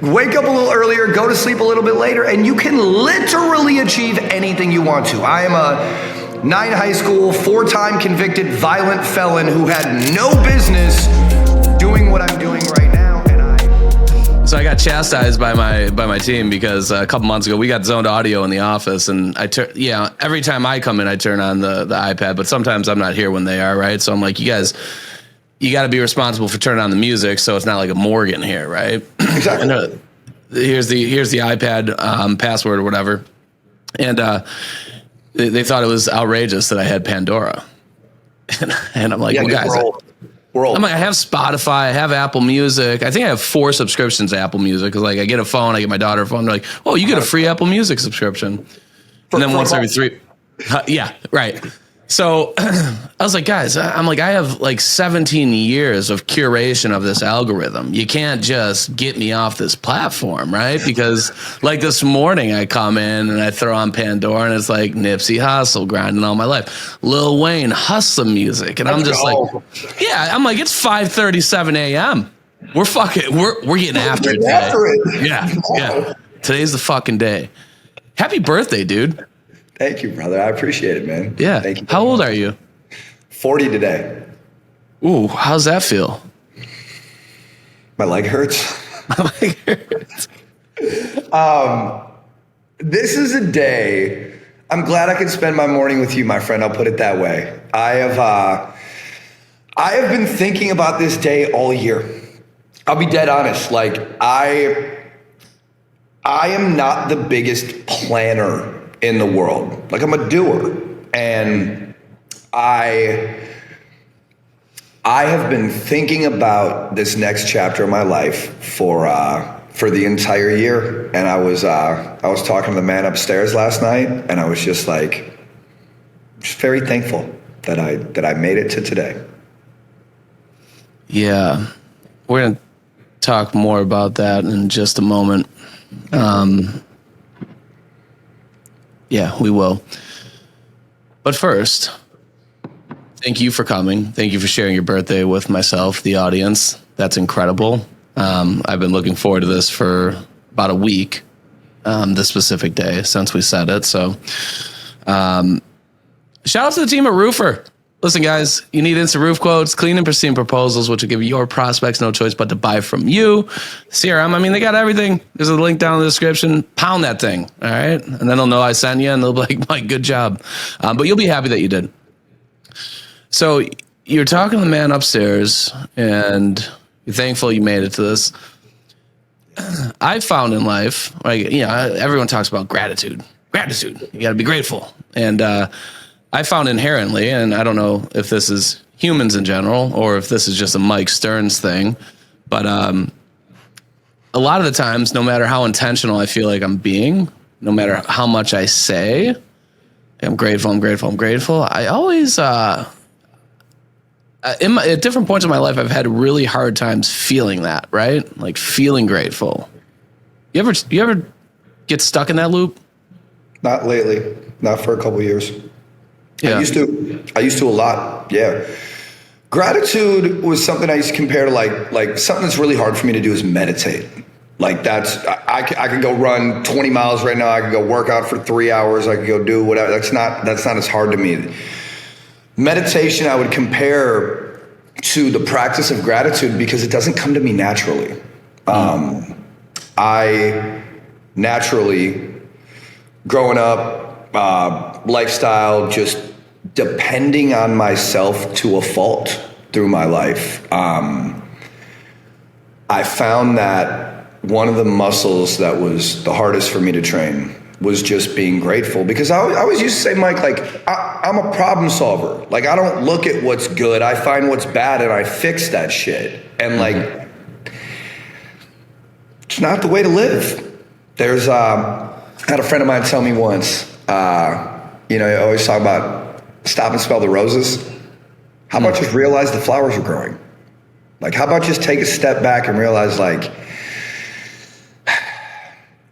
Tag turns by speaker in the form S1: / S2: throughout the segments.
S1: Wake up a little earlier, go to sleep a little bit later, and you can literally achieve anything you want to. I am a 9 high school, 4-time convicted violent felon who had no business doing what I'm doing right now.
S2: So I got chastised by my team because a couple months ago we got zoned audio in the office, and every time I come in I turn on the iPad, but sometimes I'm not here when they are, right? So I'm like, you guys, you got to be responsible for turning on the music, so it's not like a Morgan here, right?
S1: Exactly.
S2: And, here's the iPad password or whatever, and they thought it was outrageous that I had Pandora, and I'm like, well, guys.
S1: I'm
S2: like, I have Spotify, I have Apple Music. I think I have 4 subscriptions to Apple Music because, like, I get a phone, I get my daughter a phone. They're like, "Oh, you get a free Apple Music subscription," and then once every 3, yeah, right. So I was like, guys, I'm like, I have like 17 years of curation of this algorithm. You can't just get me off this platform, right? Because like this morning I come in and I throw on Pandora and it's like Nipsey Hussle grinding all my life, Lil Wayne hustling music, and I'm just like, yeah, I'm like, it's 5:37 a.m. We're getting after it today. Yeah. Today's the fucking day. Happy birthday, dude.
S1: Thank you, brother. I appreciate it, man.
S2: Yeah.
S1: Thank you.
S2: How old are you?
S1: 40 today.
S2: Ooh, how's that feel?
S1: My leg hurts.
S2: My leg hurts.
S1: This is a day. I'm glad I could spend my morning with you, my friend. I'll put it that way. I have been thinking about this day all year. I'll be dead honest. Like, I am not the biggest planner in the world. Like, I'm a doer, and I have been thinking about this next chapter of my life for the entire year. And I was talking to the man upstairs last night, and I was just like, just very thankful that I made it to today.
S2: Yeah, we're gonna talk more about that in just a moment. Yeah, we will. But first, thank you for coming. Thank you for sharing your birthday with myself, the audience. That's incredible. I've been looking forward to this for about a week, this specific day, since we said it. So shout out to the team at Roofer. Listen, guys, you need instant roof quotes, clean and pristine proposals, which will give your prospects no choice but to buy from you. CRM, I mean, they got everything. There's a link down in the description. Pound that thing, all right? And then they'll know I sent you, and they'll be like, Mike, good job. But you'll be happy that you did. So you're talking to the man upstairs, and you're thankful you made it to this. I found in life, like, everyone talks about gratitude. Gratitude. You got to be grateful. And I found inherently, and I don't know if this is humans in general or if this is just a Mike Stearns thing, but a lot of the times, no matter how intentional I feel like I'm being, no matter how much I say, I'm grateful, I always, at different points in my life, I've had really hard times feeling that, right? Like feeling grateful. You ever get stuck in that loop?
S1: Not lately. Not for a couple of years.
S2: Yeah.
S1: I used to a lot. Yeah. Gratitude was something I used to compare to like something that's really hard for me to do is meditate. Like I could go run 20 miles right now. I could go work out for 3 hours. I could go do whatever. That's not as hard to me. Meditation, I would compare to the practice of gratitude because it doesn't come to me naturally. I naturally, growing up, lifestyle, just depending on myself to a fault through my life. I found that one of the muscles that was the hardest for me to train was just being grateful, because I always used to say, Mike, like, I'm a problem solver. Like, I don't look at what's good. I find what's bad and I fix that shit. And like, it's not the way to live. There's, I had a friend of mine tell me once, you always talk about stop and smell the roses. How about just realize the flowers are growing? Like, how about just take a step back and realize, like,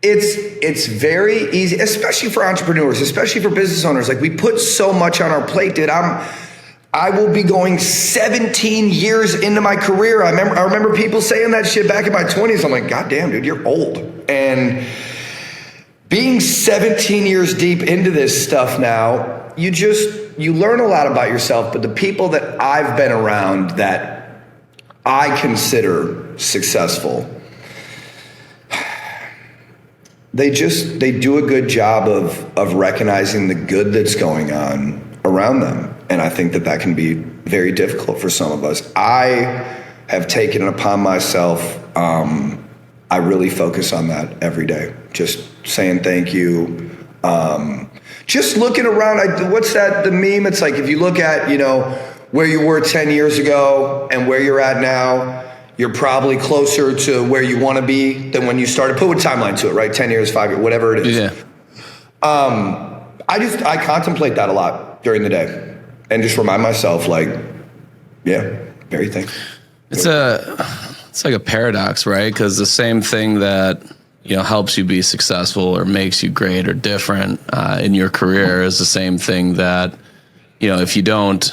S1: it's very easy, especially for entrepreneurs, especially for business owners. Like, we put so much on our plate, dude. I will be going 17 years into my career. I remember people saying that shit back in my 20s. I'm like, God damn, dude, you're old. And being 17 years deep into this stuff now, you learn a lot about yourself, but the people that I've been around that I consider successful, they do a good job of recognizing the good that's going on around them. And I think that can be very difficult for some of us. I have taken it upon myself. I really focus on that every day. Just saying thank you. Just looking around. What's that? The meme? It's like if you look at, where you were 10 years ago and where you're at now, you're probably closer to where you want to be than when you started. Put a timeline to it, right? 10 years, 5 years, whatever it is.
S2: Yeah.
S1: I contemplate that a lot during the day. And just remind myself, very thankful. It's
S2: like a paradox, right? Because the same thing that helps you be successful or makes you great or different in your career is the same thing that if you don't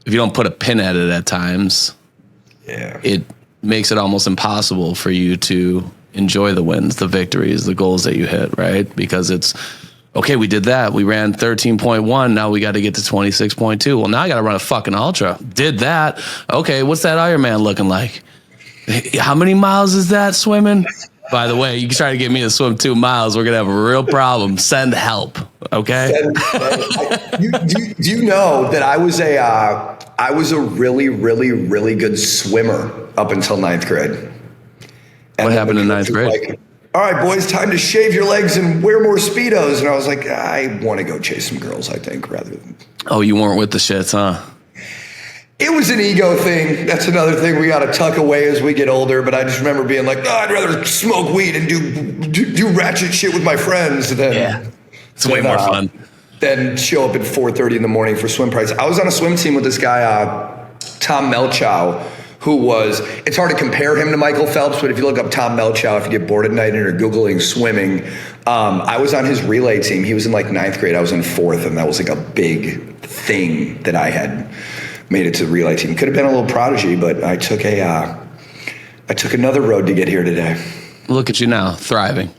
S2: put a pin at it at times, it makes it almost impossible for you to enjoy the wins, the victories, the goals that you hit, right? Because it's okay, we did that. We ran 13.1. Now we got to get to 26.2. Well, now I got to run a fucking ultra. Did that. Okay, what's that Ironman looking like? How many miles is that swimming? By the way, you can try to get me to swim 2 miles. We're going to have a real problem. Send help. Okay.
S1: Do you know that I was a really, really, really good swimmer up until 9th grade? And
S2: what happened in 9th grade?
S1: All right, boys, time to shave your legs and wear more Speedos. And I was like, I want to go chase some girls, I think, rather than...
S2: Oh, you weren't with the shits, huh?
S1: It was an ego thing. That's another thing we got to tuck away as we get older. But I just remember being like, I'd rather smoke weed and do ratchet shit with my friends than...
S2: It's way more fun.
S1: Than show up at 4:30 in the morning for swim practice. I was on a swim team with this guy, Tom Melchow, it's hard to compare him to Michael Phelps, but if you look up Tom Melchow, if you get bored at night and are Googling swimming, I was on his relay team. He was in 9th grade. I was in 4th, and that was a big thing that I had made it to the relay team. Could have been a little prodigy, but I took another road to get here today.
S2: Look at you now, thriving.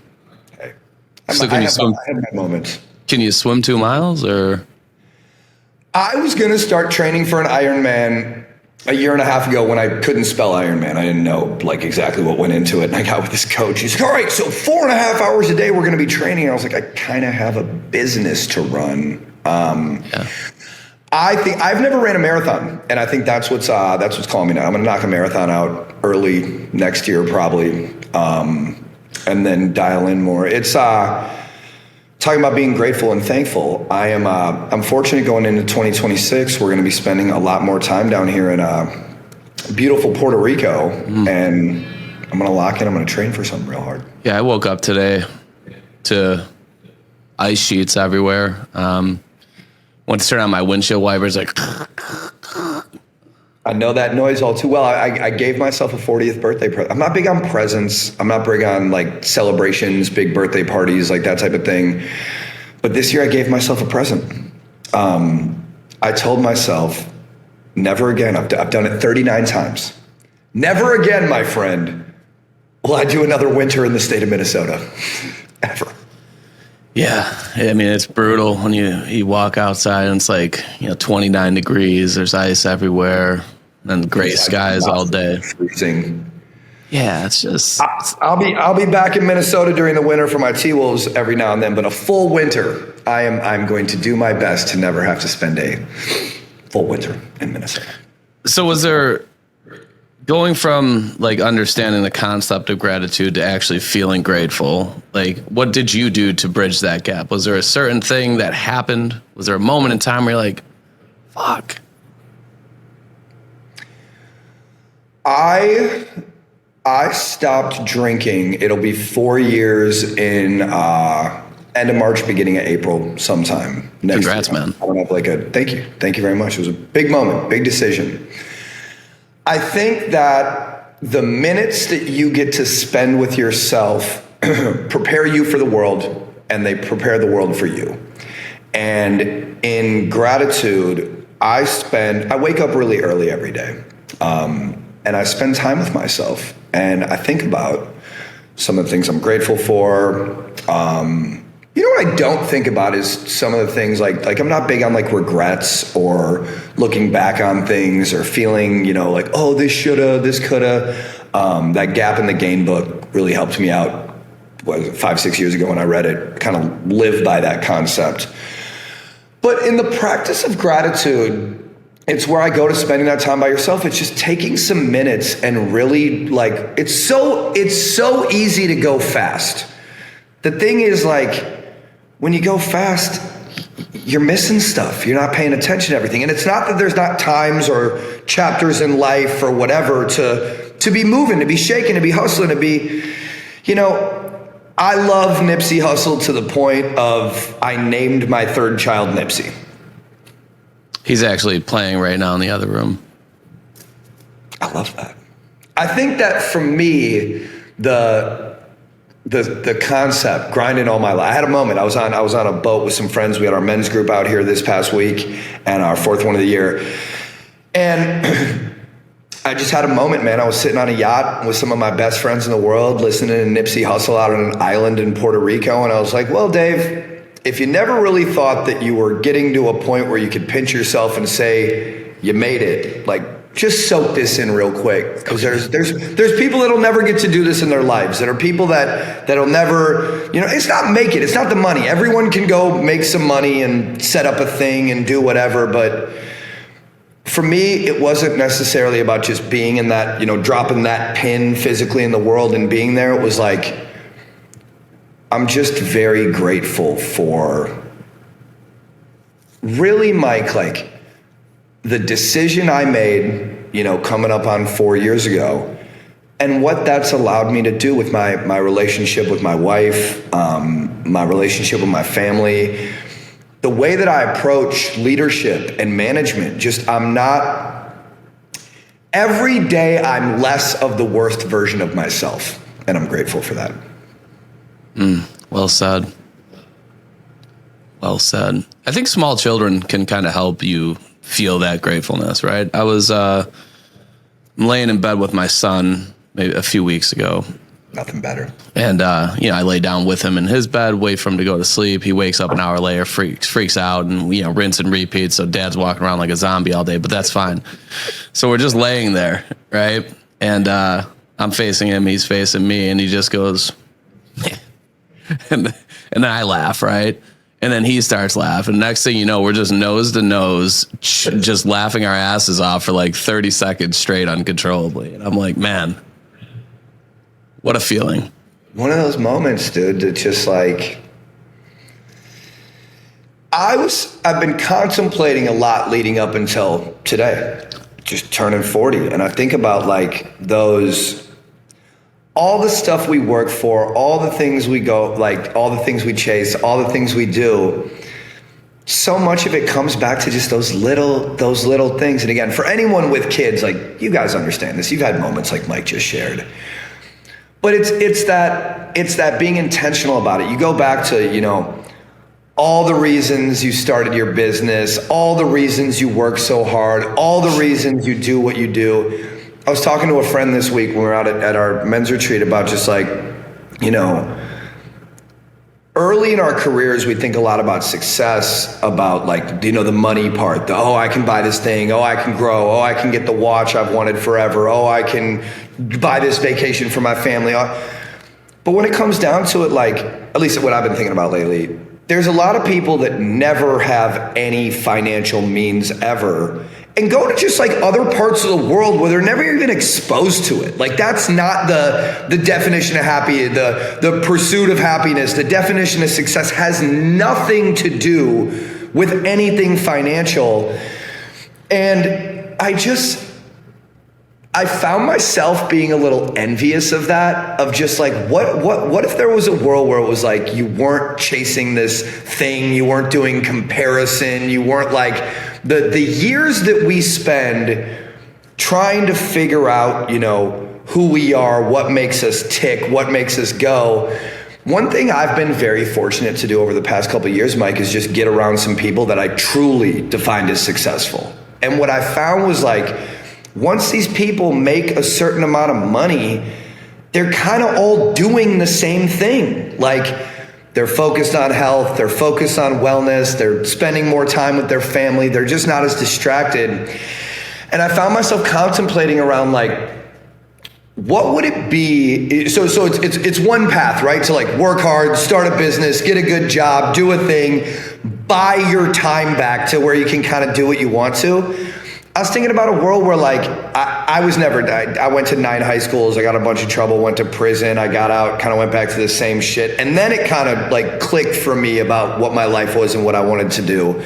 S1: Hey,
S2: I
S1: have my moments.
S2: Can you swim 2 miles, or?
S1: I was going to start training for an Ironman a year and a half ago when I couldn't spell Ironman. I didn't know exactly what went into it. And I got with this coach. He's like, all right, so 4.5 hours a day we're going to be training. And I was like, I kind of have a business to run. I think I've never ran a marathon, and I think that's what's calling me now. I'm going to knock a marathon out early next year probably, and then dial in more. It's talking about being grateful and thankful. I'm fortunate going into 2026. We're going to be spending a lot more time down here in beautiful Puerto Rico, and I'm going to lock in. I'm going to train for something real hard.
S2: Yeah, I woke up today to ice sheets everywhere. Went to turn on my windshield wipers,
S1: I know that noise all too well. I gave myself a 40th birthday present. I'm not big on presents. I'm not big on celebrations, big birthday parties, that type of thing. But this year I gave myself a present. I told myself, never again. I've done it 39 times. Never again, my friend, will I do another winter in the state of Minnesota. Ever.
S2: Yeah, I mean, it's brutal when you walk outside and it's 29 degrees, there's ice everywhere, and gray skies all day.
S1: Freezing.
S2: Yeah, it's just...
S1: I'll be back in Minnesota during the winter for my T-Wolves every now and then, but a full winter, I'm going to do my best to never have to spend a full winter in Minnesota.
S2: So was there... Going from understanding the concept of gratitude to actually feeling grateful, what did you do to bridge that gap? Was there a certain thing that happened? Was there a moment in time where you're like, fuck?
S1: I stopped drinking. It'll be 4 years in end of March, beginning of April sometime next
S2: Congrats,
S1: year.
S2: man.
S1: I don't have thank you. Thank you very much. It was a big moment, big decision. I think that the minutes that you get to spend with yourself prepare you for the world, and they prepare the world for you. And in gratitude, I wake up really early every day. And I spend time with myself, and I think about some of the things I'm grateful for. You know what I don't think about is some of the things like I'm not big on like regrets or looking back on things or feeling, like, oh, this shoulda, this coulda. That Gap in the Gain book really helped me out. What was it, 5-6 years ago when I read it, kind of lived by that concept. But in the practice of gratitude, it's where I go to spending that time by yourself. It's just taking some minutes and really it's so easy to go fast. The thing is, when you go fast, you're missing stuff. You're not paying attention to everything. And it's not that there's not times or chapters in life or whatever to be moving, to be shaking, to be hustling, to be, I love Nipsey Hussle to the point of I named my third child Nipsey.
S2: He's actually playing right now in the other room.
S1: I love that. I think that for me, the concept, grinding all my life. I had a moment. I was on a boat with some friends. We had our men's group out here this past week, and our fourth one of the year. And I just had a moment, man. I was sitting on a yacht with some of my best friends in the world, listening to Nipsey Hussle out on an island in Puerto Rico, and I was like, well, Dave, if you never really thought that you were getting to a point where you could pinch yourself and say you made it, just soak this in real quick, because there's people that'll never get to do this in their lives. That are people that'll never, it's not make it. It's not the money. Everyone can go make some money and set up a thing and do whatever. But for me, it wasn't necessarily about just being in that, dropping that pin physically in the world and being there. It was like, I'm just very grateful for really, Mike, the decision I made, coming up on 4 years ago, and what that's allowed me to do with my relationship with my wife, my relationship with my family, the way that I approach leadership and management. Every day I'm less of the worst version of myself, and I'm grateful for that.
S2: Well said. Well said. I think small children can kind of help you feel that gratefulness, right? I was laying in bed with my son maybe a few weeks ago.
S1: Nothing better.
S2: And, I lay down with him in his bed, wait for him to go to sleep. He wakes up an hour later, freaks out, and, rinse and repeat. So dad's walking around like a zombie all day, but that's fine. So we're just laying there, right? And I'm facing him, he's facing me, and he just goes, and then I laugh, right? And then he starts laughing. Next thing you know, we're just nose to nose, just laughing our asses off for 30 seconds straight uncontrollably. And I'm like, man, what a feeling.
S1: One of those moments, dude, that just I've been contemplating a lot leading up until today, just turning 40. And I think about all the stuff we work for, all the things we go, all the things we chase, all the things we do. So much of it comes back to just those little things. And again, for anyone with kids, you guys understand this. You've had moments like Mike just shared. But it's that being intentional about it. You go back to, all the reasons you started your business, all the reasons you work so hard, all the reasons you do what you do. I was talking to a friend this week when we were out at our men's retreat about just early in our careers, we think a lot about success, about the money part, I can buy this thing, I can grow, I can get the watch I've wanted forever, I can buy this vacation for my family. But when it comes down to it, at least what I've been thinking about lately, there's a lot of people that never have any financial means ever, and go to just other parts of the world where they're never even exposed to it. That's not the definition of happy, the pursuit of happiness. The definition of success has nothing to do with anything financial. And I found myself being a little envious of that, of just what if there was a world where it was you weren't chasing this thing, you weren't doing comparison, you weren't the years that we spend trying to figure out, who we are, what makes us tick, what makes us go. One thing I've been very fortunate to do over the past couple of years, Mike, is just get around some people that I truly defined as successful. And what I found was like, once these people make a certain amount of money, they're kind of all doing the same thing. Like, they're focused on health, they're focused on wellness, they're spending more time with their family, they're just not as distracted. And I found myself contemplating around like, what would it be? So it's one path, right? To like work hard, start a business, get a good job, do a thing, buy your time back to where you can kind of do what you want to. I was thinking about a world where like, I went to 9 high schools, I got a bunch of trouble, went to prison, I got out, kind of went back to the same shit. And then it kind of like clicked for me about what my life was and what I wanted to do.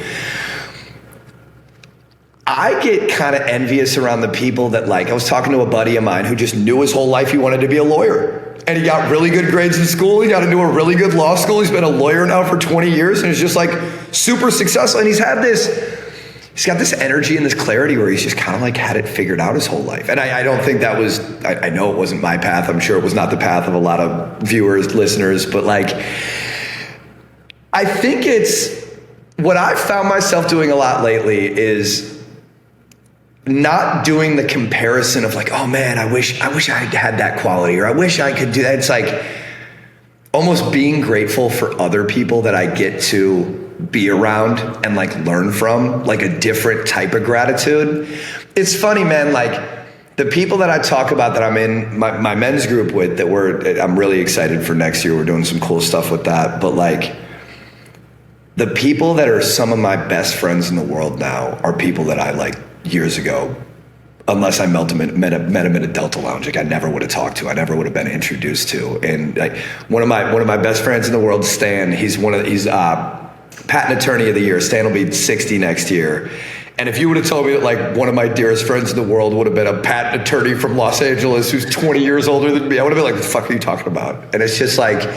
S1: I get kind of envious around the people that like, I was talking to a buddy of mine who just knew his whole life he wanted to be a lawyer. And he got really good grades in school, he got into a really good law school, he's been a lawyer now for 20 years and is just like super successful. And he's got this energy and this clarity where he's just kind of like had it figured out his whole life. And I don't think that was, I know it wasn't my path. I'm sure it was not the path of a lot of viewers, listeners, but like, I think it's, what I've found myself doing a lot lately is not doing the comparison of like, oh man, I wish I had that quality, or I wish I could do that. It's like almost being grateful for other people that I get to be around and like learn from, like a different type of gratitude. It's funny, man, like the people that I talk about that I'm in my men's group with, I'm really excited for next year. We're doing some cool stuff with that. But like the people that are some of my best friends in the world now are people that I like years ago, unless I met him in a Delta Lounge, like I never would have talked to, I never would have been introduced to. And like one of my best friends in the world, Stan, he's patent attorney of the year. Stan will be 60 next year. And if you would have told me that like one of my dearest friends in the world would have been a patent attorney from Los Angeles who's 20 years older than me, I would have been like, what the fuck are you talking about? And it's just like,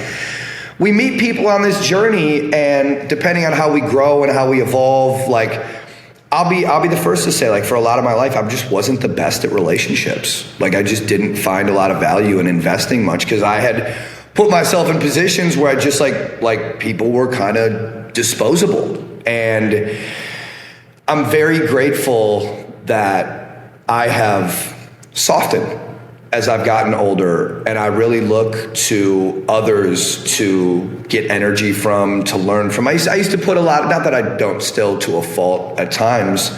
S1: we meet people on this journey, and depending on how we grow and how we evolve, like I'll be the first to say, like, for a lot of my life, I just wasn't the best at relationships. Like, I just didn't find a lot of value in investing much because I had put myself in positions where I just like people were kind of disposable. And I'm very grateful that I have softened as I've gotten older, and I really look to others to get energy from, to learn from. I used to put a lot, not that I don't still to a fault at times,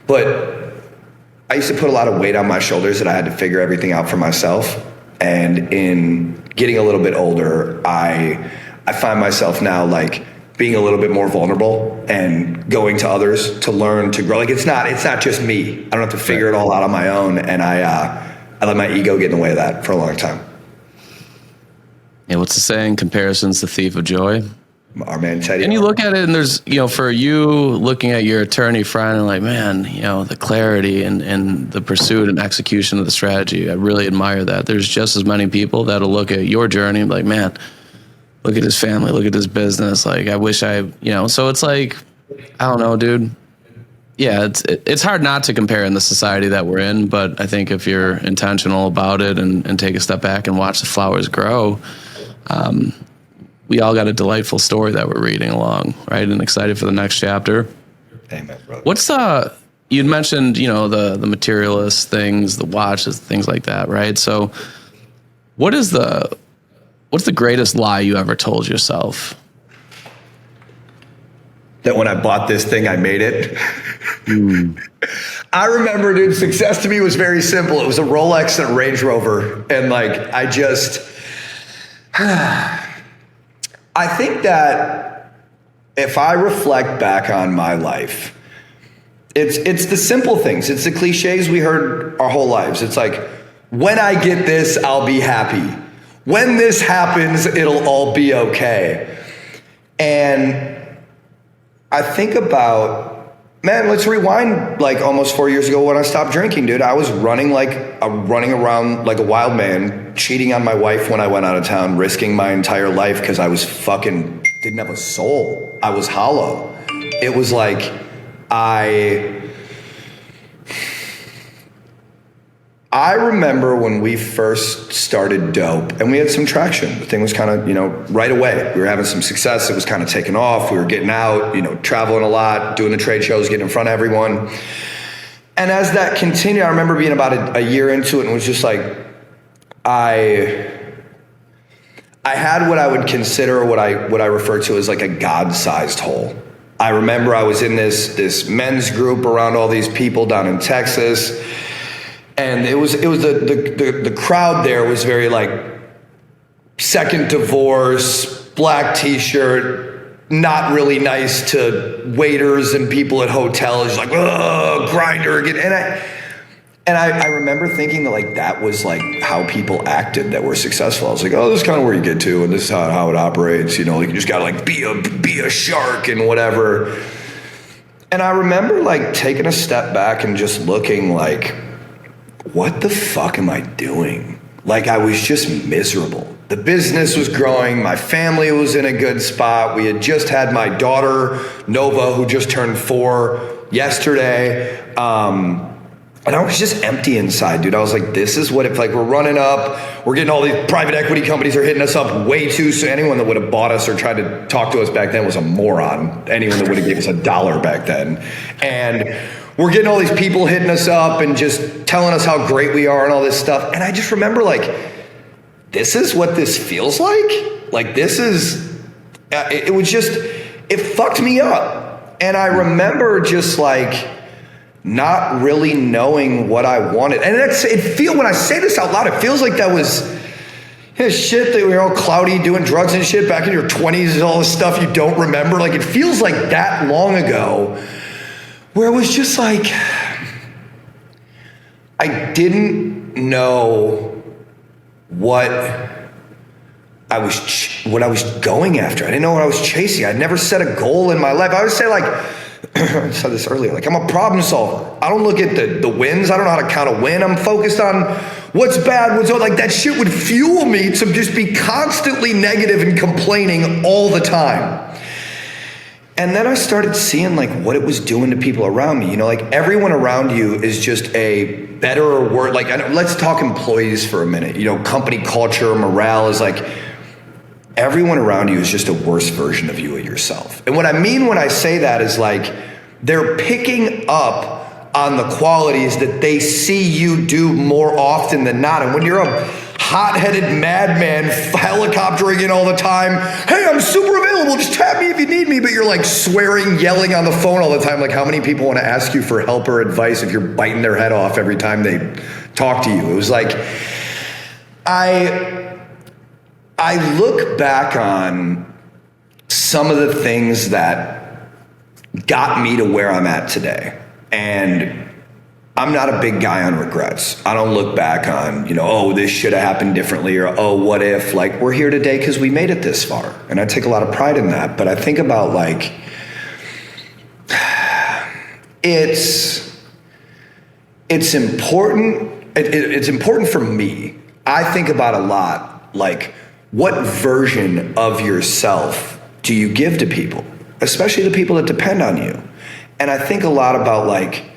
S1: but I used to put a lot of weight on my shoulders that I had to figure everything out for myself. And in getting a little bit older, I find myself now like being a little bit more vulnerable and going to others to learn, to grow. Like it's not just me. I don't have to figure it all out on my own. And I let my ego get in the way of that for a long time.
S2: Yeah, what's the saying? Comparison's the thief of joy.
S1: Our man Teddy.
S2: And you look at it, and there's, for you looking at your attorney friend and like, man, the clarity and the pursuit and execution of the strategy, I really admire that. There's just as many people that'll look at your journey and be like, man, look at his family, look at his business. Like, I wish so it's like, I don't know, dude. Yeah, it's hard not to compare in the society that we're in, but I think if you're intentional about it and take a step back and watch the flowers grow, we all got a delightful story that we're reading along, right? And excited for the next chapter.
S1: Amen, brother.
S2: What's you'd mentioned, the materialist things, the watches, things like that, right? So what's the greatest lie you ever told yourself?
S1: That when I bought this thing, I made it. I remember, dude, success to me was very simple. It was a Rolex and a Range Rover. And like, I think that if I reflect back on my life, it's the simple things. It's the cliches we heard our whole lives. It's like, when I get this, I'll be happy. When this happens, it'll all be okay. And I think about, man, let's rewind like almost 4 years ago when I stopped drinking, dude. I was running around like a wild man, cheating on my wife when I went out of town, risking my entire life because I was didn't have a soul. I was hollow. It was like, I I remember when we first started Dope and we had some traction. The thing was kind of, right away. We were having some success. It was kind of taking off. We were getting out, traveling a lot, doing the trade shows, getting in front of everyone. And as that continued, I remember being about a year into it and was just like, I had what I would consider what I refer to as like a God-sized hole. I remember I was in this men's group around all these people down in Texas. And it was the crowd there was very like second divorce, black t-shirt, not really nice to waiters and people at hotels, like, oh, grinder again. And I remember thinking that like that was like how people acted that were successful. I was like, oh, this is kind of where you get to, and this is how it operates. Like you just gotta like be a shark and whatever. And I remember like taking a step back and just looking like, what the fuck am I doing? Like I was just miserable. The business was growing. My family was in a good spot. We had just had my daughter, Nova, who just turned 4 yesterday. And I was just empty inside, dude. I was like, this is what it's like. We're running up. We're getting all these private equity companies are hitting us up way too soon. Anyone that would have bought us or tried to talk to us back then was a moron. Anyone that would have gave us $1 back then. And we're getting all these people hitting us up and just telling us how great we are and all this stuff. And I just remember like, this is what this feels like? Like this is, it fucked me up. And I remember just like not really knowing what I wanted. And when I say this out loud, it feels like that was shit that we were all cloudy doing drugs and shit back in your 20s and all this stuff you don't remember. Like it feels like that long ago. Where it was just like, I didn't know what I was going after. I didn't know what I was chasing. I'd never set a goal in my life. I would say like, I said this earlier, like I'm a problem solver. I don't look at the wins. I don't know how to count a win. I'm focused on what's bad, what's like that shit would fuel me to just be constantly negative and complaining all the time. And then I started seeing like what it was doing to people around me. Like everyone around you is just a better or worse. Like let's talk employees for a minute. Company culture, morale is like everyone around you is just a worse version of you or yourself. And what I mean when I say that is like they're picking up on the qualities that they see you do more often than not. And when you're a hot-headed madman helicoptering in all the time, hey, I'm super available, just tap me if you need me, but you're like swearing, yelling on the phone all the time. Like how many people want to ask you for help or advice if you're biting their head off every time they talk to you? It was like, I look back on some of the things that got me to where I'm at today. And I'm not a big guy on regrets. I don't look back on, oh, this should have happened differently, or, oh, what if? Like, we're here today because we made it this far. And I take a lot of pride in that. But I think about, like, it's important. It's important for me. I think about a lot, like, what version of yourself do you give to people, especially the people that depend on you? And I think a lot about, like,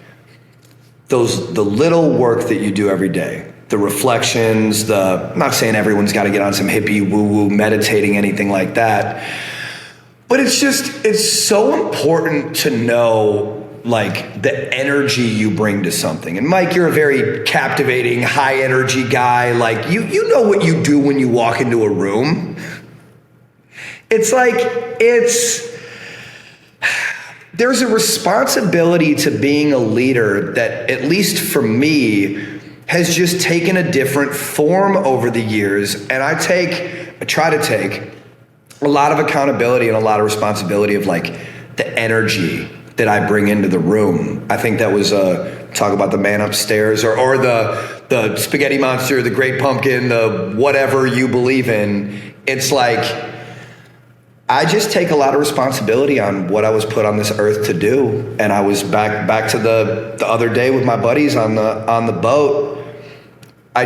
S1: the little work that you do every day, the reflections, I'm not saying everyone's got to get on some hippie woo-woo meditating, anything like that. But it's so important to know like the energy you bring to something. And Mike, you're a very captivating, high energy guy. Like you know what you do when you walk into a room. It's like, there's a responsibility to being a leader that, at least for me, has just taken a different form over the years. And I try to take a lot of accountability and a lot of responsibility of like the energy that I bring into the room. I think that was talk about the man upstairs or the spaghetti monster, the great pumpkin, the whatever you believe in. It's like, I just take a lot of responsibility on what I was put on this earth to do. And I was back to the other day with my buddies on the boat. I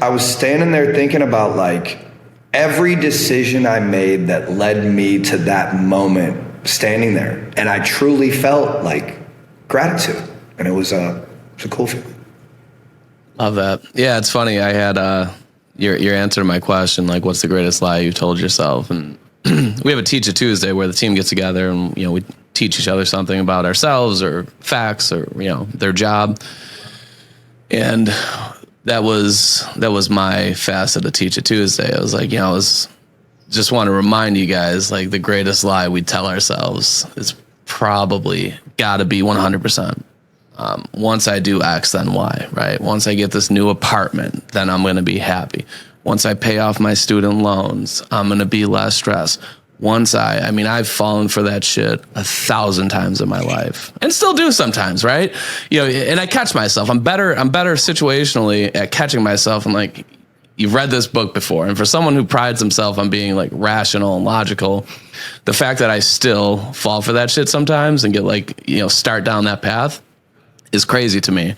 S1: was standing there thinking about like every decision I made that led me to that moment, standing there. And I truly felt like gratitude. And it was a cool feeling.
S2: Love that. Yeah, it's funny. I had your answer to my question, like, what's the greatest lie you told yourself? And we have a Teach It Tuesday where the team gets together and, we teach each other something about ourselves or facts or, their job. And that was my facet of Teach It Tuesday. I was like, just want to remind you guys, like, the greatest lie we tell ourselves is probably got to be 100%. Once I do X, then Y, right? Once I get this new apartment, then I'm going to be happy. Once I pay off my student loans, I'm going to be less stressed. I've fallen for that shit 1,000 times in my life and still do sometimes, right? And I catch myself. I'm better situationally at catching myself. And like, you've read this book before. And for someone who prides himself on being like rational and logical, the fact that I still fall for that shit sometimes and get like, start down that path is crazy to me.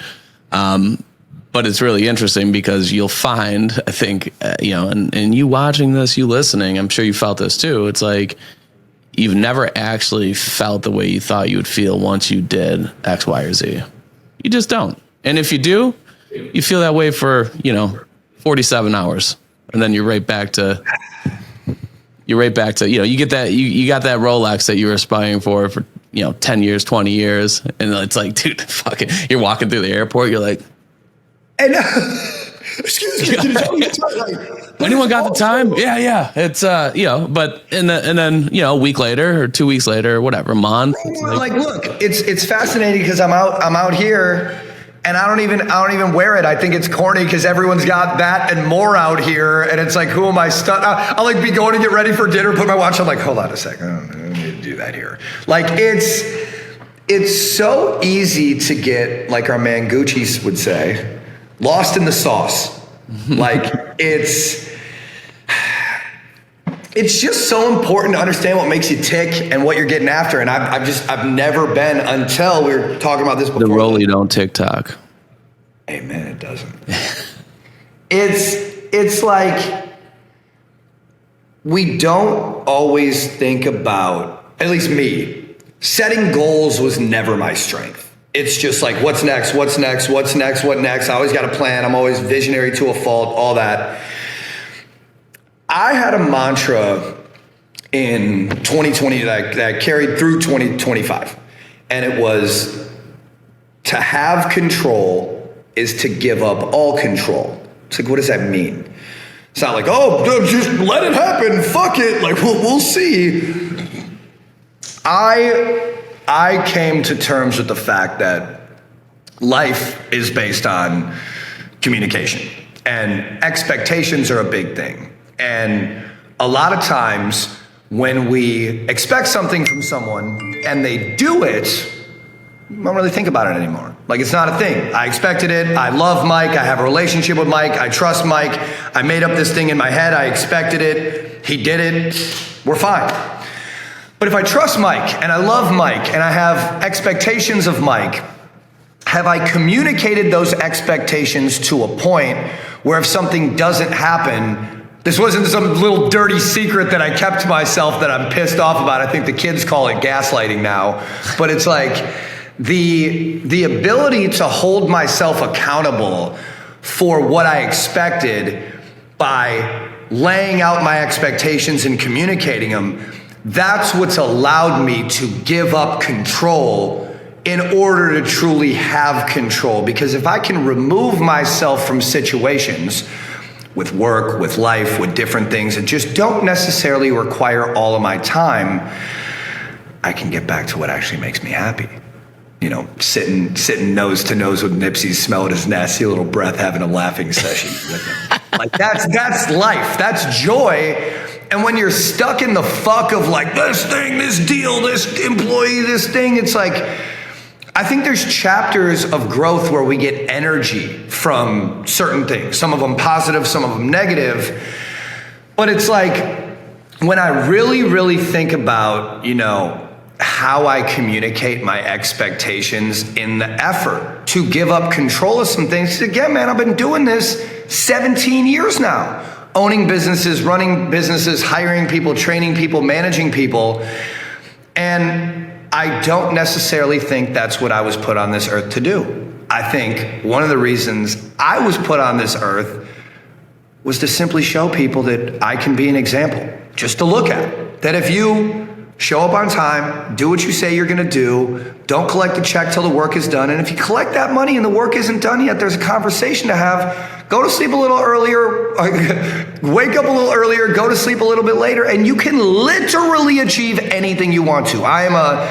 S2: But it's really interesting because you'll find, I think, and you watching this, you listening, I'm sure you felt this too. It's like you've never actually felt the way you thought you would feel once you did X, Y, or Z. You just don't. And if you do, you feel that way for, 47 hours. And then you're right back to, you get that, you got that Rolex that you were aspiring for 10 years, 20 years. And it's like, dude, fuck it. You're walking through the airport. You're like,
S1: and excuse me,
S2: anyone got the time? Yeah. It's but and then a week later or 2 weeks later or whatever, month.
S1: Like, look, it's fascinating because I'm out here and I don't even wear it. I think it's corny because everyone's got that and more out here, and it's like, who am I stuck? I'll like be going to get ready for dinner, put my watch on, like, hold on a second, I don't need to do that here. Like, it's so easy to get, like our man Gucci would say, lost in the sauce. Like, it's just so important to understand what makes you tick and what you're getting after. And I've never been, until we were talking about this before.
S2: The role you don't TikTok.
S1: Amen. It doesn't. It's like we don't always think about, at least me, setting goals was never my strength. It's just like, what's next? What next? I always got a plan. I'm always visionary to a fault, all that. I had a mantra in 2020 that I carried through 2025. And it was, to have control is to give up all control. It's like, what does that mean? It's not like, oh, just let it happen. Fuck it. Like, we'll see. I came to terms with the fact that life is based on communication, and expectations are a big thing. And a lot of times when we expect something from someone and they do it, I don't really think about it anymore. Like, it's not a thing. I expected it. I love Mike. I have a relationship with Mike. I trust Mike. I made up this thing in my head. I expected it. He did it. We're fine. But if I trust Mike and I love Mike and I have expectations of Mike, have I communicated those expectations to a point where if something doesn't happen, this wasn't some little dirty secret that I kept to myself that I'm pissed off about. I think the kids call it gaslighting now. But it's like the ability to hold myself accountable for what I expected by laying out my expectations and communicating them. That's what's allowed me to give up control in order to truly have control. Because if I can remove myself from situations with work, with life, with different things that just don't necessarily require all of my time, I can get back to what actually makes me happy. Sitting nose to nose with Nipsey, smelling his nasty little breath, having a laughing session with him. Like, that's life. That's joy. And when you're stuck in the fuck of like, this thing, this deal, this employee, this thing, it's like, I think there's chapters of growth where we get energy from certain things. Some of them positive, some of them negative. But it's like, when I really, really think about, how I communicate my expectations in the effort to give up control of some things. Again, man, I've been doing this 17 years now. Owning businesses, running businesses, hiring people, training people, managing people. And I don't necessarily think that's what I was put on this earth to do. I think one of the reasons I was put on this earth was to simply show people that I can be an example, just to look at. That if you show up on time, do what you say you're gonna do, don't collect a check till the work is done, and if you collect that money and the work isn't done yet, there's a conversation to have. Go to sleep a little earlier, wake up a little earlier, go to sleep a little bit later, and you can literally achieve anything you want to. I am a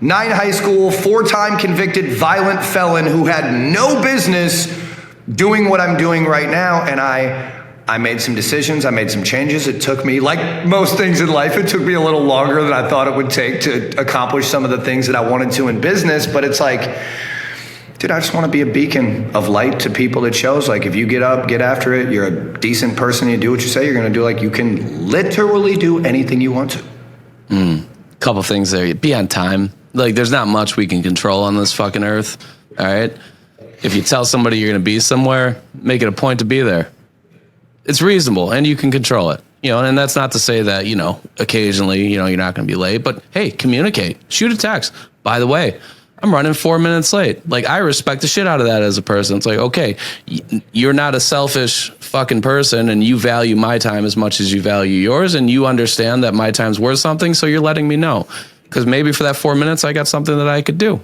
S1: 9 high school, 4-time convicted violent felon who had no business doing what I'm doing right now, and I made some decisions, I made some changes. It took me, like most things in life, it took me a little longer than I thought it would take to accomplish some of the things that I wanted to in business, but it's like, dude, I just want to be a beacon of light to people that shows, like, if you get up, get after it, you're a decent person, you do what you say you're going to do, like, you can literally do anything you want to.
S2: Couple things there. Be on time. Like, there's not much we can control on this fucking earth, all right? If you tell somebody you're going to be somewhere, make it a point to be there. It's reasonable, and you can control it. You know, and that's not to say that, you know, occasionally, you know, you're not going to be late, but hey, communicate. Shoot a text. By the way, I'm running 4 minutes late. Like, I respect the shit out of that as a person. It's like, okay, you're not a selfish fucking person, and you value my time as much as you value yours, and you understand that my time's worth something, so you're letting me know. Because maybe for that 4 minutes, I got something that I could do.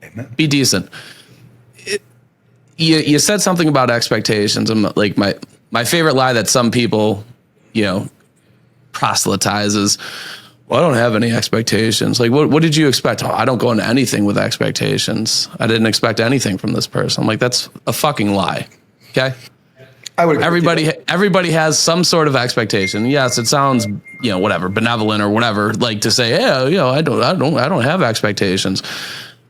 S1: Amen.
S2: Be decent. You said something about expectations. And like, my favorite lie that some people, you know, proselytize is, well, I don't have any expectations. Like, what did you expect? Oh, I don't go into anything with expectations. I didn't expect anything from this person. I'm like, that's a fucking lie. Okay.
S1: I would.
S2: Everybody has some sort of expectation. Yes, it sounds, you know, whatever, benevolent or whatever, like to say, yeah, you know, I don't have expectations.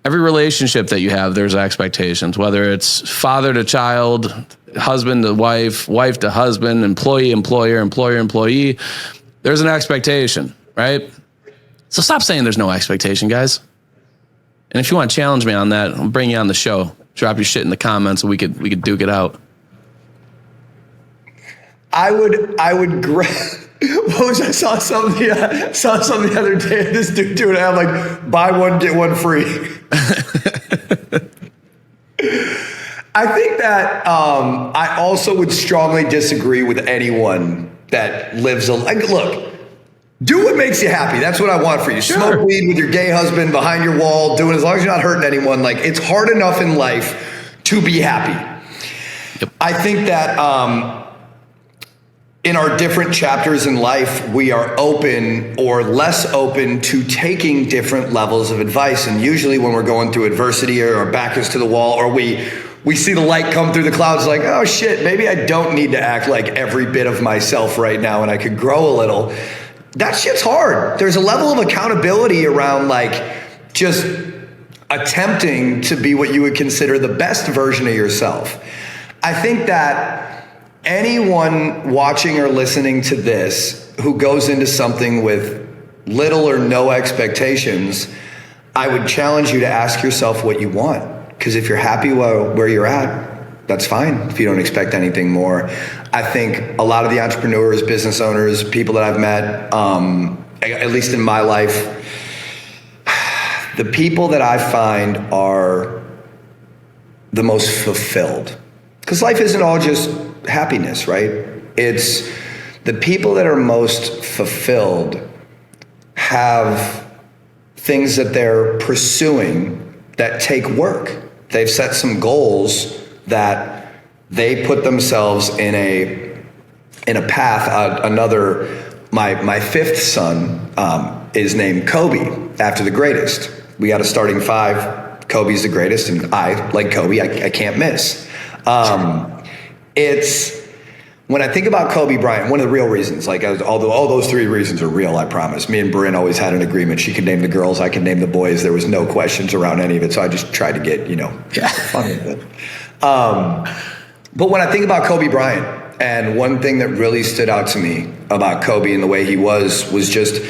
S2: Every relationship that you have, there's expectations, whether it's father to child, husband to wife, wife to husband, employee, employer, employer, employee. There's an expectation, right? So stop saying there's no expectation, guys. And if you want to challenge me on that, I'll bring you on the show. Drop your shit in the comments and we could duke it out.
S1: I would I saw something the other day, this dude doing it, I'm like, buy one, get one free. I think that I also would strongly disagree with anyone that lives look, do what makes you happy. That's what I want for you.
S2: Sure.
S1: Smoke weed with your gay husband behind your wall, doing as long as you're not hurting anyone. Like, it's hard enough in life to be happy.
S2: Yep.
S1: I think that in our different chapters in life, we are open or less open to taking different levels of advice. And usually when we're going through adversity or our back is to the wall, or we see the light come through the clouds, like, oh shit, maybe I don't need to act like every bit of myself right now and I could grow a little. That shit's hard. There's a level of accountability around, like, just attempting to be what you would consider the best version of yourself. I think that anyone watching or listening to this who goes into something with little or no expectations, I would challenge you to ask yourself what you want. Because if you're happy where you're at, that's fine if you don't expect anything more. I think a lot of the entrepreneurs, business owners, people that I've met, at least in my life, the people that I find are the most fulfilled. Because life isn't all just happiness, right? It's the people that are most fulfilled have things that they're pursuing that take work. They've set some goals that they put themselves in a path. My fifth son is named Kobe, after the greatest. We got a starting 5. Kobe's the greatest, and I, like Kobe, I can't miss. It's when I think about Kobe Bryant, one of the real reasons, like, although all those 3 reasons are real, I promise. Me and Bryn always had an agreement. She could name the girls, I could name the boys. There was no questions around any of it. So I just tried to get, fun with it. But when I think about Kobe Bryant, and one thing that really stood out to me about Kobe and the way he was just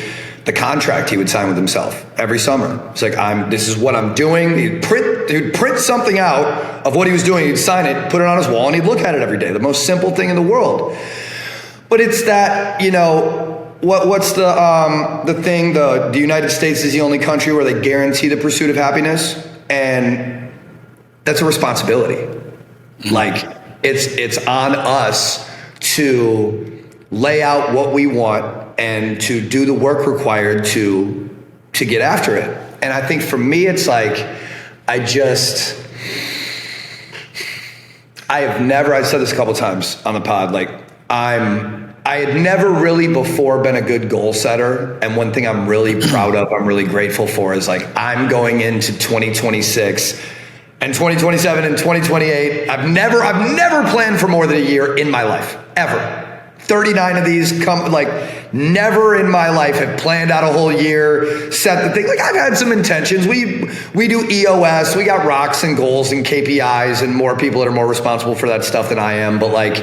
S1: the contract he would sign with himself every summer. It's like, this is what I'm doing. He'd print something out of what he was doing. He'd sign it, put it on his wall, and he'd look at it every day. The most simple thing in the world. But it's that, what's the thing? The United States is the only country where they guarantee the pursuit of happiness. And that's a responsibility. Like it's on us to lay out what we want and to do the work required to get after it. And I think for me, it's like, I've said this a couple times on the pod, like I had never really before been a good goal setter. And one thing I'm really proud of, I'm really grateful for, is like, I'm going into 2026 and 2027 and 2028. I've never planned for more than a year in my life, ever. 39 of these never in my life have planned out a whole year, set the thing. Like, I've had some intentions. We do EOS, we got rocks and goals and KPIs and more people that are more responsible for that stuff than I am. But like,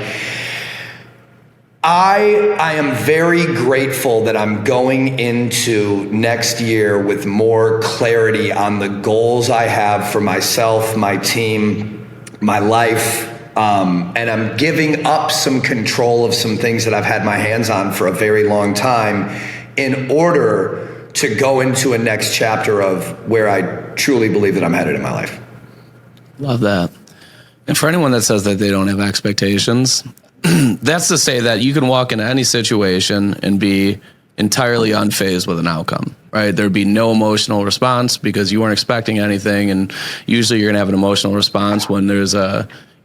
S1: I am very grateful that I'm going into next year with more clarity on the goals I have for myself, my team, my life. And I'm giving up some control of some things that I've had my hands on for a very long time in order to go into a next chapter of where I truly believe that I'm headed in my life.
S2: Love that. And for anyone that says that they don't have expectations, that's to say that you can walk into any situation and be entirely unfazed with an outcome, right? There'd be no emotional response because you weren't expecting anything. And usually you're gonna have an emotional response when there's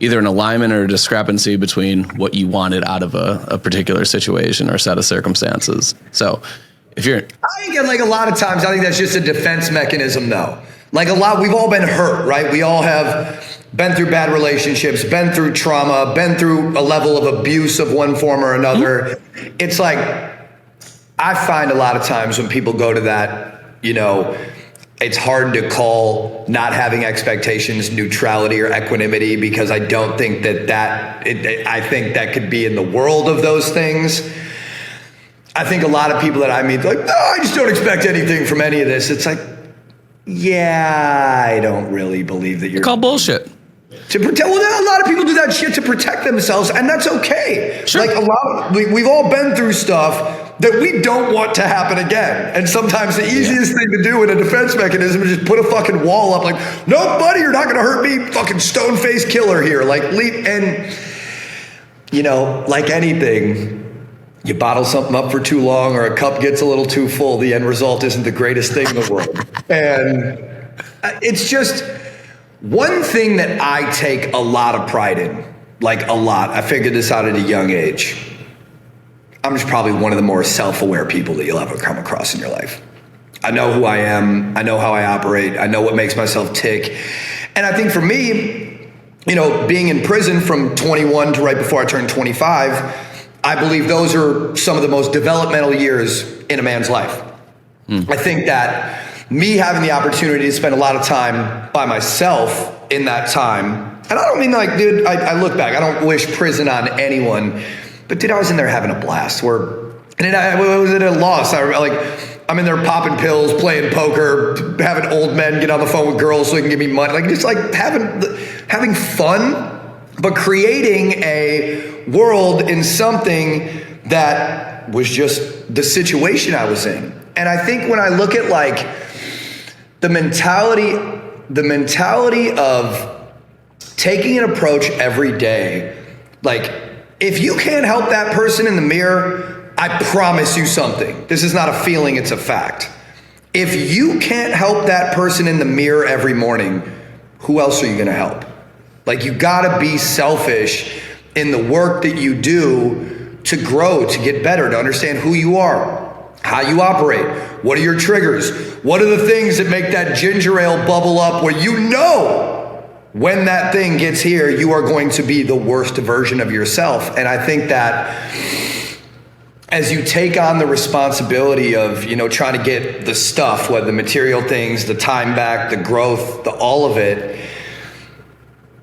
S2: either an alignment or a discrepancy between what you wanted out of a particular situation or set of circumstances. So if you're...
S1: I think like a lot of times, I think that's just a defense mechanism though. Like we've all been hurt, right? We all have been through bad relationships, been through trauma, been through a level of abuse of one form or another. Mm-hmm. It's like, I find a lot of times when people go to that, it's hard to call not having expectations neutrality or equanimity, because I don't think I think that could be in the world of those things. I think a lot of people that I meet, like, no, I just don't expect anything from any of this. It's like, yeah, I don't really believe that you're...
S2: Call bullshit.
S1: To protect, well, a lot of people do that shit to protect themselves, and that's okay.
S2: Sure.
S1: Like we've all been through stuff that we don't want to happen again. And sometimes the easiest thing to do in a defense mechanism is just put a fucking wall up, like, no, buddy, you're not gonna hurt me, fucking stone-faced killer here. Like, leap, and like anything, you bottle something up for too long or a cup gets a little too full, the end result isn't the greatest thing in the world. And it's just one thing that I take a lot of pride in, like a lot. I figured this out at a young age. I'm just probably one of the more self-aware people that you'll ever come across in your life. I know who I am. I know how I operate. I know what makes myself tick. And I think for me, being in prison from 21 to right before I turned 25, I believe those are some of the most developmental years in a man's life. I think that me having the opportunity to spend a lot of time by myself in that time, and I don't mean like, dude, I look back, I don't wish prison on anyone, but dude, I was in there having a blast. I was at a loss. I'm in there popping pills, playing poker, having old men get on the phone with girls so they can give me money. Like, just like having fun, but creating a world in something that was just the situation I was in. And I think when I look at like the mentality of taking an approach every day, like, if you can't help that person in the mirror, I promise you something. This is not a feeling, it's a fact. If you can't help that person in the mirror every morning, who else are you gonna help? Like, you gotta be selfish in the work that you do to grow, to get better, to understand who you are, how you operate, what are your triggers, what are the things that make that ginger ale bubble up where when that thing gets here, you are going to be the worst version of yourself. And I think that as you take on the responsibility of, trying to get the stuff, whether the material things, the time back, the growth, all of it,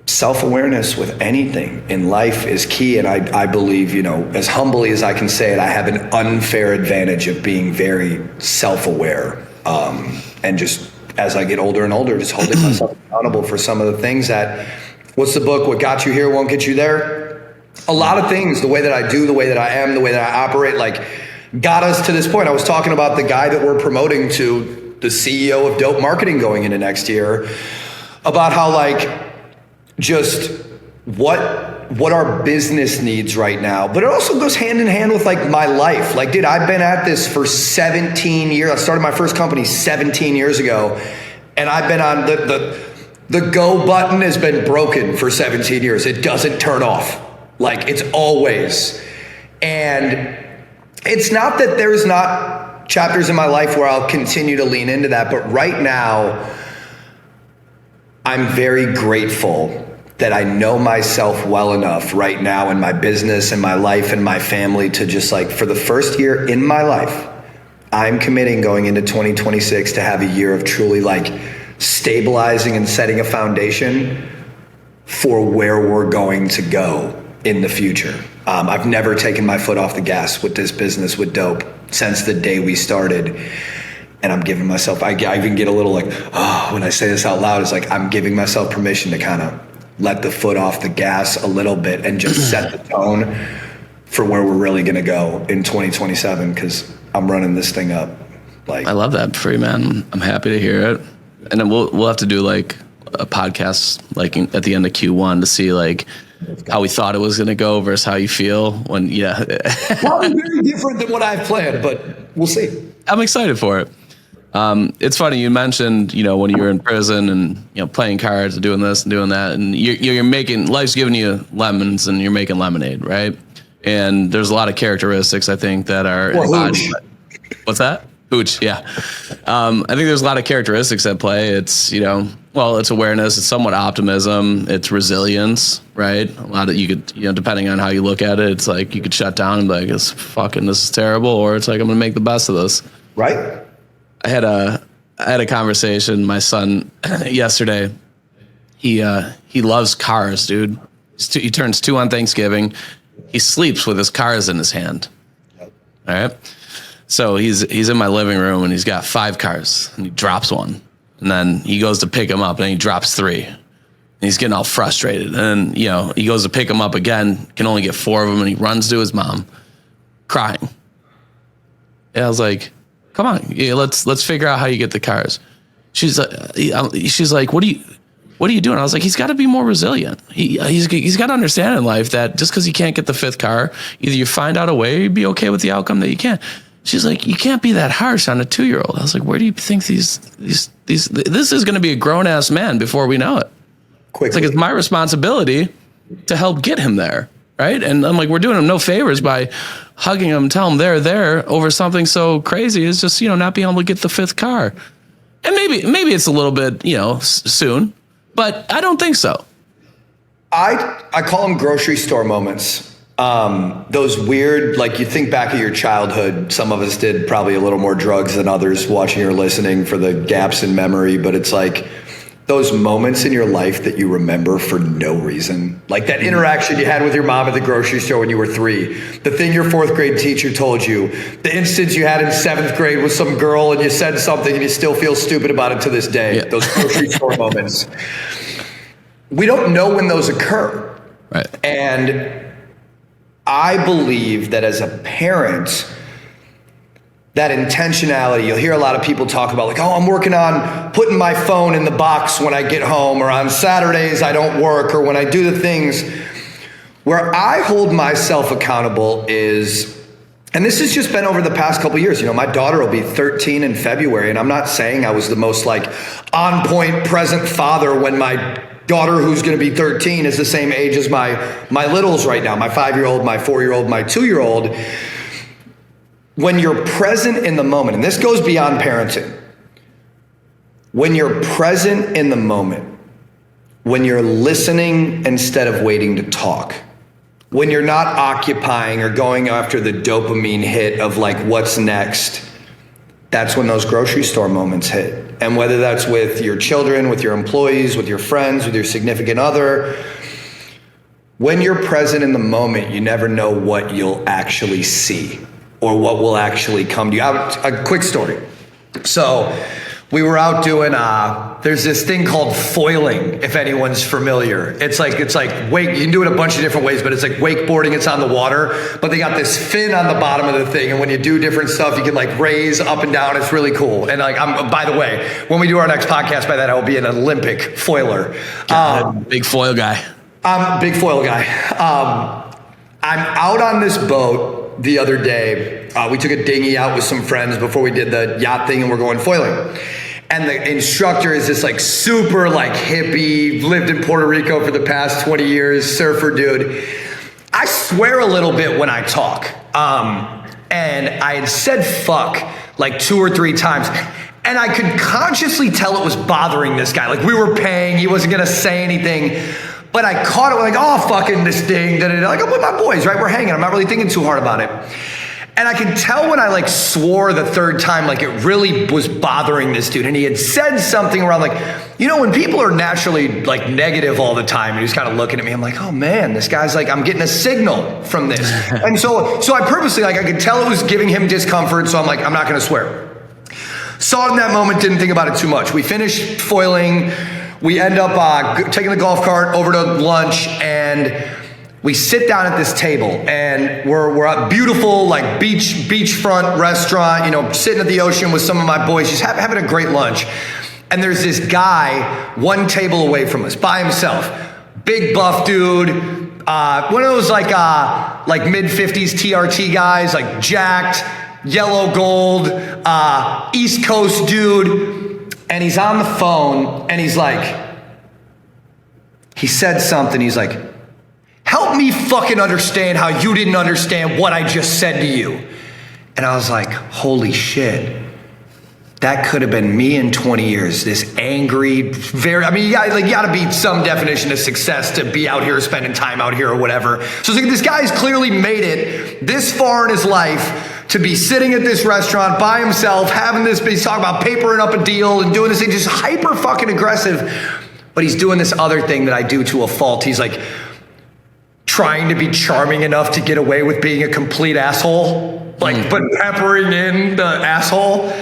S1: self-awareness with anything in life is key. And I believe, as humbly as I can say it, I have an unfair advantage of being very self-aware. And just as I get older and older, just holding myself accountable for some of the things that, what's the book, what got you here won't get you there? A lot of things, the way that I do, the way that I am, the way that I operate, like, got us to this point. I was talking about the guy that we're promoting to the CEO of Dope Marketing going into next year, about how, like, just what our business needs right now, but it also goes hand in hand with like my life. Like, dude, I've been at this for 17 years. I started my first company 17 years ago, and I've been on the go button has been broken for 17 years. It doesn't turn off. Like, it's always. And it's not that there's not chapters in my life where I'll continue to lean into that, but right now I'm very grateful that I know myself well enough right now in my business and my life and my family to just like, for the first year in my life, I'm committing going into 2026 to have a year of truly like stabilizing and setting a foundation for where we're going to go in the future. I've never taken my foot off the gas with this business, with Dope, since the day we started. And I'm giving myself, I even get a little like, oh, when I say this out loud, it's like I'm giving myself permission to kind of let the foot off the gas a little bit and just set the tone for where we're really going to go in 2027, because I'm running this thing up. Like,
S2: I love that for you, man. I'm happy to hear it. And then we'll have to do like a podcast like at the end of Q1 to see like how we thought it was going to go versus how you feel when,
S1: probably very different than what I've planned, but we'll see.
S2: I'm excited for it. It's funny you mentioned, when you were in prison and playing cards and doing this and doing that, and you're making, life's giving you lemons and you're making lemonade, right? And there's a lot of characteristics I think that are embodied. What's that? Hooch, yeah. I think there's a lot of characteristics at play. It's it's awareness, it's somewhat optimism, it's resilience, right? A lot of, you could, depending on how you look at it, it's like you could shut down and be like, this is terrible, or it's like, I'm gonna make the best of this.
S1: Right.
S2: I had a conversation, my son yesterday. He loves cars, dude. He turns 2 on Thanksgiving. He sleeps with his cars in his hand. All right. So he's in my living room and he's got 5 cars and he drops one, and then he goes to pick him up and he drops 3. And he's getting all frustrated. And he goes to pick him up again, can only get 4 of them, and he runs to his mom, crying. And I was like, come on, let's figure out how you get the cars. She's like, what are you doing? I was like, he's got to be more resilient. He's got to understand in life that just because he can't get the 5th car, either you find out a way or you be okay with the outcome that you can. She's like, you can't be that harsh on a 2-year-old. I was like, where do you think this is going to be a grown ass man before we know it? Quickly. It's like, it's my responsibility to help get him there. Right. And I'm like, we're doing him no favors by hugging him, tell him they're there over something so crazy as just, not being able to get the 5th car. And maybe it's a little bit, soon, but I don't think so.
S1: I call them grocery store moments. Those weird, like, you think back of your childhood, some of us did probably a little more drugs than others watching or listening for the gaps in memory, but it's like those moments in your life that you remember for no reason. Like that interaction you had with your mom at the grocery store when you were 3, the thing your 4th grade teacher told you, the instance you had in 7th grade with some girl and you said something and you still feel stupid about it to this day. Yeah. Those grocery store moments. We don't know when those occur.
S2: Right.
S1: And I believe that as a parent, that intentionality, you'll hear a lot of people talk about like, oh, I'm working on putting my phone in the box when I get home, or on Saturdays I don't work, or when I do the things. Where I hold myself accountable is, and this has just been over the past couple of years, my daughter will be 13 in February, and I'm not saying I was the most like on point present father when my daughter, who's going to be 13, is the same age as my littles right now, my 5-year-old, my 4-year-old, my 2-year-old. When you're present in the moment, and this goes beyond parenting, when you're present in the moment, when you're listening instead of waiting to talk, when you're not occupying or going after the dopamine hit of like, what's next, that's when those grocery store moments hit. And whether that's with your children, with your employees, with your friends, with your significant other, when you're present in the moment, you never know what you'll actually see or what will actually come to you. A quick story. So we were out doing, there's this thing called foiling, if anyone's familiar. It's like wake, you can do it a bunch of different ways, but it's like wakeboarding, it's on the water, but they got this fin on the bottom of the thing. And when you do different stuff, you can like raise up and down. It's really cool. And like, by the way, when we do our next podcast, by that, I will be an Olympic foiler.
S2: Big foil guy.
S1: I'm a big foil guy. I'm out on this boat the other day. We took a dinghy out with some friends before we did the yacht thing, and we're going foiling. And the instructor is this like super like hippie, lived in Puerto Rico for the past 20 years, surfer dude. I swear a little bit when I talk. And I had said fuck like 2 or 3 times. And I could consciously tell it was bothering this guy. Like we were paying, he wasn't gonna say anything. But I caught it like, oh, fucking this thing. Like I'm with my boys, right? We're hanging. I'm not really thinking too hard about it. And I could tell when I like swore the 3rd time, like it really was bothering this dude. And he had said something around like, you know, when people are naturally like negative all the time, and he's kind of looking at me, I'm like, oh man, this guy's like, I'm getting a signal from this. And so I purposely, like I could tell it was giving him discomfort. So I'm like, I'm not going to swear. Saw it in that moment, didn't think about it too much. We finished foiling. We end up taking the golf cart over to lunch, and we sit down at this table, and we're at beautiful like beachfront restaurant, you know, sitting at the ocean with some of my boys, just having a great lunch. And there's this guy 1 table away from us by himself, big buff dude, one of those like mid-50s TRT guys, like jacked, yellow gold, East Coast dude. And he's on the phone, and he's like, he said something, he's like, help me fucking understand how you didn't understand what I just said to you. And I was like, holy shit. That could have been me in 20 years, this angry, you gotta be some definition of success to be out here spending time out here or whatever. So it's like, this guy's clearly made it this far in his life to be sitting at this restaurant by himself, having this, he's talking about papering up a deal and doing this thing, just hyper fucking aggressive. But he's doing this other thing that I do to a fault. He's like trying to be charming enough to get away with being a complete asshole, like, but peppering in the asshole.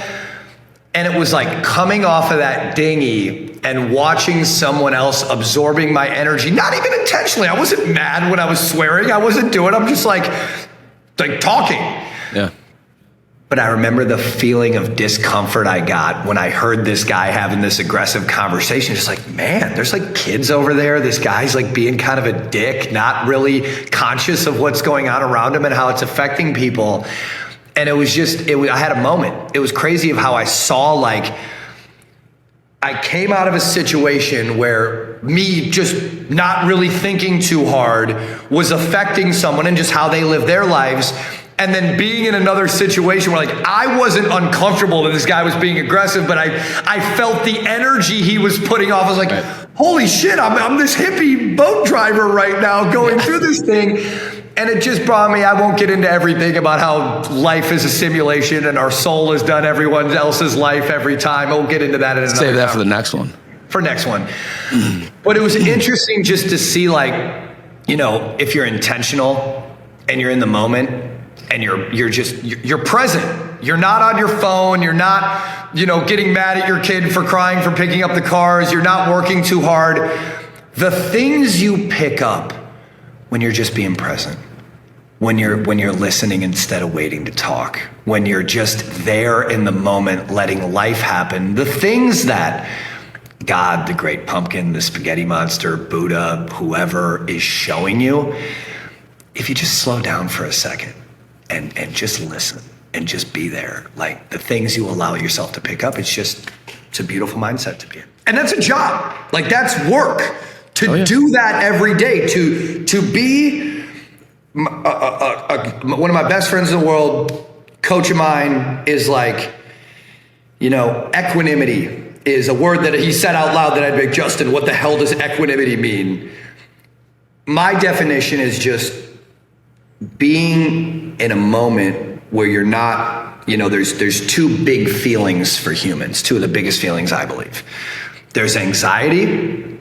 S1: And it was like coming off of that dinghy and watching someone else absorbing my energy, not even intentionally. I wasn't mad when I was swearing. I wasn't doing it. I'm just like talking.
S2: Yeah.
S1: But I remember the feeling of discomfort I got when I heard this guy having this aggressive conversation. Just like, man, there's like kids over there. This guy's like being kind of a dick, not really conscious of what's going on around him and how it's affecting people. And it was just, I had a moment. It was crazy of how I saw, like, I came out of a situation where me just not really thinking too hard was affecting someone and just how they live their lives. And then being in another situation where like I wasn't uncomfortable that this guy was being aggressive, but I felt the energy he was putting off. I was like, holy shit, I'm this hippie boat driver right now going through this thing. And it just brought me, I won't get into everything about how life is a simulation and our soul has done everyone else's life every time. I won't get into that.
S2: Save that for the next one.
S1: For next one. But it was interesting just to see, like, you know, if you're intentional and you're in the moment and you're present. You're not on your phone. You're not, you know, getting mad at your kid for crying for picking up the cars. You're not working too hard. The things you pick up when you're just being present, when you're listening instead of waiting to talk, when you're just there in the moment, letting life happen, the things that God, the great pumpkin, the spaghetti monster, Buddha, whoever is showing you, if you just slow down for a second and just listen and just be there, like the things you allow yourself to pick up, it's a beautiful mindset to be in. And that's a job. Like, that's work. To do that every day, to be one of my best friends in the world, coach of mine, is like, you know, equanimity is a word that he said out loud that I'd be like, Justin, what the hell does equanimity mean? My definition is just being in a moment where you're not, you know, there's 2 big feelings for humans, 2 of the biggest feelings, I believe. There's anxiety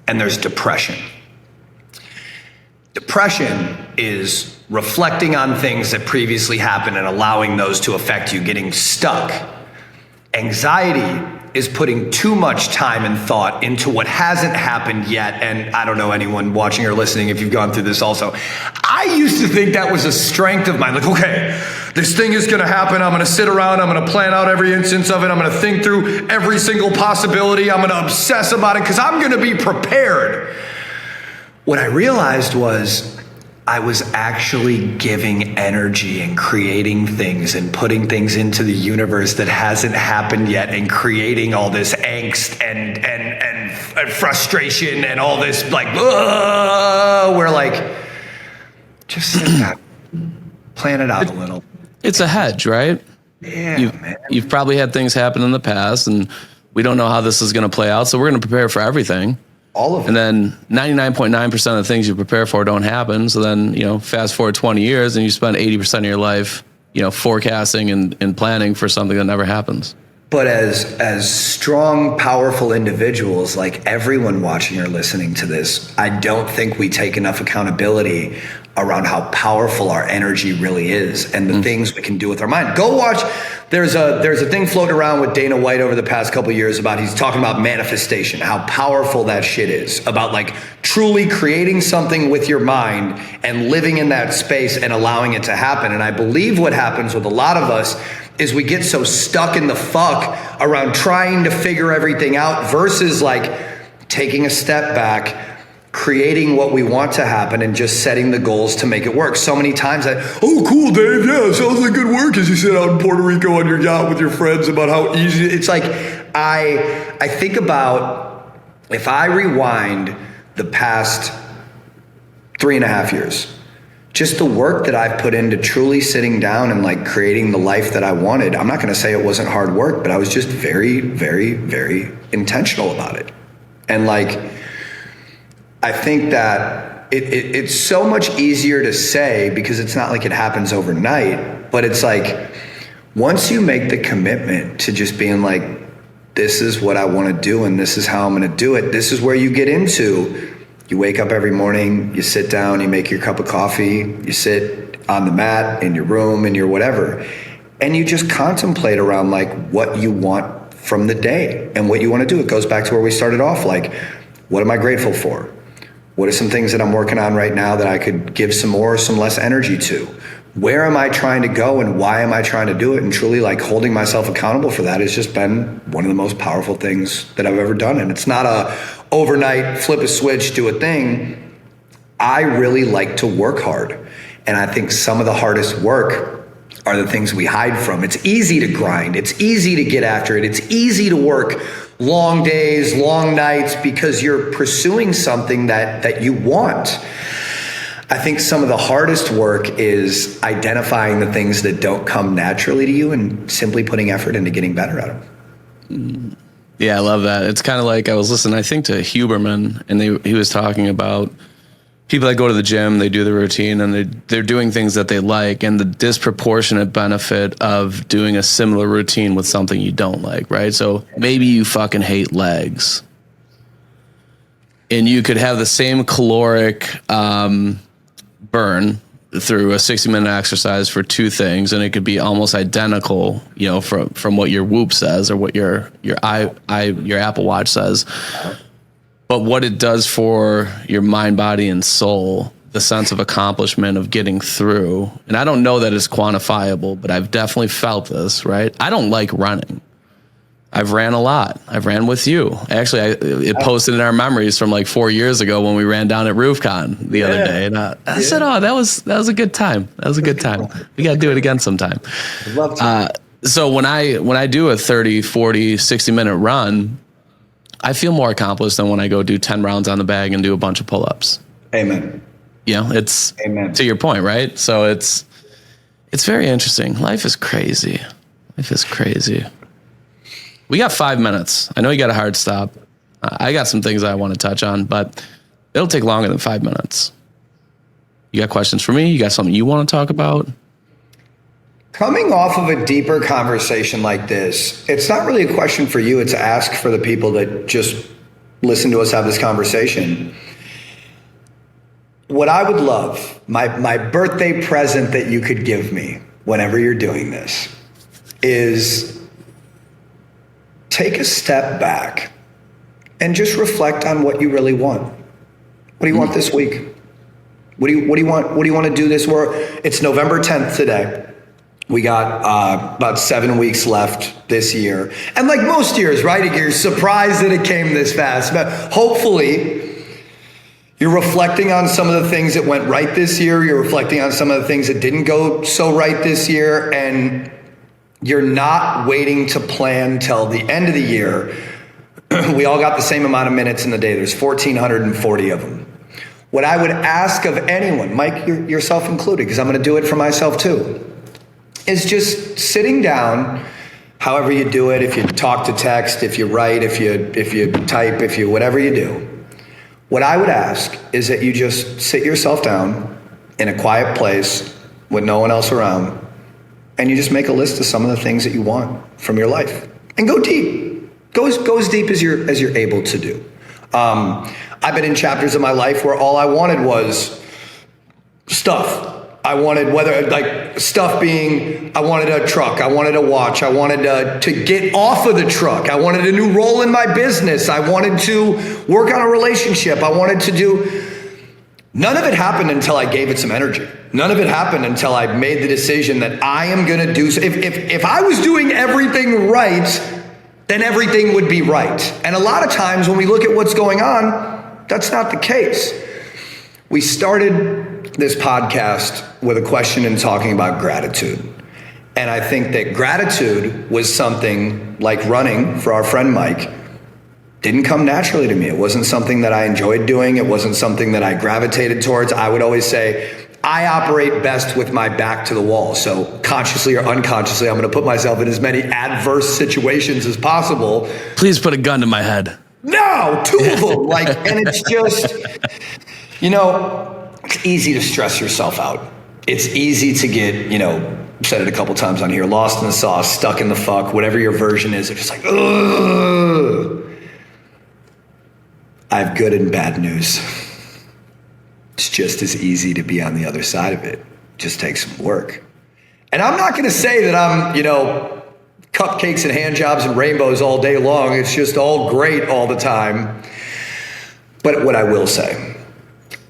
S1: and there's depression. Depression is reflecting on things that previously happened and allowing those to affect you, getting stuck. Anxiety is putting too much time and thought into what hasn't happened yet. And I don't know anyone watching or listening if you've gone through this also. I used to think that was a strength of mine. Like, okay, this thing is going to happen. I'm going to sit around. I'm going to plan out every instance of it. I'm going to think through every single possibility. I'm going to obsess about it because I'm going to be prepared. What I realized was I was actually giving energy and creating things and putting things into the universe that hasn't happened yet and creating all this angst and frustration and all this like, we're like, just sit back, plan it out a little.
S2: It's a hedge, right?
S1: Yeah, man.
S2: You've probably had things happen in the past and we don't know how this is going to play out. So we're going to prepare for everything.
S1: All of it.
S2: And then 99.9% of the things you prepare for don't happen. So then, fast forward 20 years and you spend 80% of your life, forecasting and planning for something that never happens.
S1: But as strong, powerful individuals, like everyone watching or listening to this, I don't think we take enough accountability around how powerful our energy really is and the things we can do with our mind. Go watch. There's a thing floating around with Dana White over the past couple of years he's talking about manifestation, how powerful that shit is, about like truly creating something with your mind and living in that space and allowing it to happen. And I believe what happens with a lot of us is we get so stuck in the fuck around trying to figure everything out versus like taking a step back, creating what we want to happen and just setting the goals to make it work. So many times oh, cool, Dave. Yeah, sounds like good work as you sit out in Puerto Rico on your yacht with your friends about how easy it's like. I think about if I rewind the past 3.5 years, just the work that I've put into truly sitting down and like creating the life that I wanted. I'm not going to say it wasn't hard work, but I was just very, very, very intentional about it. And like, I think that it's so much easier to say because it's not like it happens overnight, but it's like once you make the commitment to just being like, this is what I want to do and this is how I'm going to do it, this is where you get into. You wake up every morning, you sit down, you make your cup of coffee, you sit on the mat in your room, in your whatever, and you just contemplate around like what you want from the day and what you want to do. It goes back to where we started off. Like, what am I grateful for? What are some things that I'm working on right now that I could give some more or some less energy to? Where am I trying to go and why am I trying to do it? And truly like holding myself accountable for that has just been one of the most powerful things that I've ever done. And it's not a overnight flip a switch, do a thing. I really like to work hard. And I think some of the hardest work are the things we hide from. It's easy to grind. It's easy to get after it. It's easy to work long days, long nights because you're pursuing something that you want. I think some of the hardest work is identifying the things that don't come naturally to you and simply putting effort into getting better at them.
S2: Yeah, I love that. It's kind of like I was listening, I think, to Huberman, and he was talking about people that go to the gym, they do the routine, and they're doing things that they like, and the disproportionate benefit of doing a similar routine with something you don't like, right? So maybe you fucking hate legs, and you could have the same caloric burn through a 60-minute exercise for two things, and it could be almost identical, from what your Whoop says or what your Apple Watch says. But what it does for your mind, body, and soul, the sense of accomplishment of getting through, and I don't know that it's quantifiable, but I've definitely felt this, right? I don't like running. I've ran a lot. I've ran with you. Actually, it posted in our memories from like 4 years ago when we ran down at RoofCon the other day. And I said, oh, that was a good time. That was a good time. We got to do it again sometime.
S1: I'd love to.
S2: So when I do a 30, 40, 60-minute run, I feel more accomplished than when I go do 10 rounds on the bag and do a bunch of pull-ups.
S1: Amen.
S2: It's
S1: Amen.
S2: To your point, right? So it's very interesting. Life is crazy. Life is crazy. We got 5 minutes. I know you got a hard stop. I got some things I want to touch on, but it'll take longer than 5 minutes. You got questions for me? You got something you want to talk about?
S1: Coming off of a deeper conversation like this, it's not really a question for you. It's ask for the people that just listen to us have this conversation. What I would love, my birthday present that you could give me whenever you're doing this is take a step back and just reflect on what you really want. What do you want this week? What do you want? What do you want to do this work? It's November 10th today. We got about 7 weeks left this year. And like most years, right? You're surprised that it came this fast. But hopefully you're reflecting on some of the things that went right this year. You're reflecting on some of the things that didn't go so right this year. And you're not waiting to plan till the end of the year. We all got the same amount of minutes in the day. There's 1,440 of them. What I would ask of anyone, Mike, yourself included, because I'm going to do it for myself too, is just sitting down, however you do it, if you talk to text, if you write, if you type, if you whatever you do. What I would ask is that you just sit yourself down in a quiet place with no one else around, and you just make a list of some of the things that you want from your life, and go deep. Go as deep as you're able to do. I've been in chapters of my life where all I wanted was stuff. I wanted, whether like stuff being, I wanted a truck, I wanted a watch, I wanted to get off of the truck, I wanted a new role in my business, I wanted to work on a relationship, I wanted to do. None of it happened until I gave it some energy. None of it happened until I made the decision that I am going to do. So if I was doing everything right, then everything would be right. And a lot of times when we look at what's going on, that's not the case. We started this podcast with a question and talking about gratitude. And I think that gratitude was something like running for our friend Mike didn't come naturally to me. It wasn't something that I enjoyed doing. It wasn't something that I gravitated towards. I would always say, I operate best with my back to the wall. So consciously or unconsciously, I'm going to put myself in as many adverse situations as possible.
S2: Please put a gun to my head.
S1: No, 2 of them. And it's just, it's easy to stress yourself out. It's easy to get, I've said it a couple times on here, lost in the sauce, stuck in the fuck, whatever your version is. It's just like, ugh. I have good and bad news. It's just as easy to be on the other side of it. Just takes some work. And I'm not going to say that I'm, cupcakes and hand jobs and rainbows all day long. It's just all great all the time. But what I will say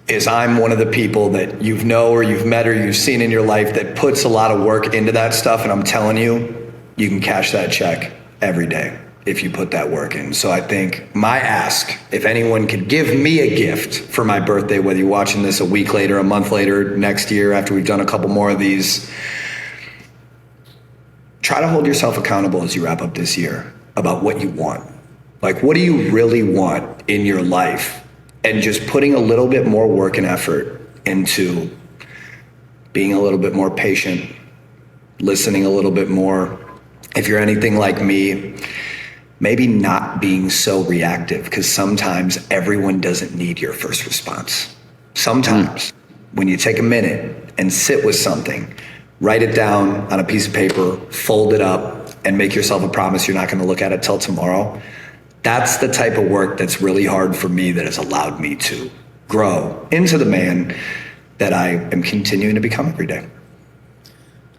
S1: is I'm one of the people that you've met or you've seen in your life that puts a lot of work into that stuff. And I'm telling you, you can cash that check every day if you put that work in. So I think my ask, if anyone could give me a gift for my birthday, whether you're watching this a week later, a month later, next year, after we've done a couple more of these, try to hold yourself accountable as you wrap up this year about what you want. Like, what do you really want in your life? And just putting a little bit more work and effort into being a little bit more patient, listening a little bit more. If you're anything like me, maybe not being so reactive, because sometimes everyone doesn't need your first response. Sometimes when you take a minute and sit with something, write it down on a piece of paper, fold it up, and make yourself a promise you're not going to look at it till tomorrow. That's the type of work that's really hard for me that has allowed me to grow into the man that I am continuing to become every day.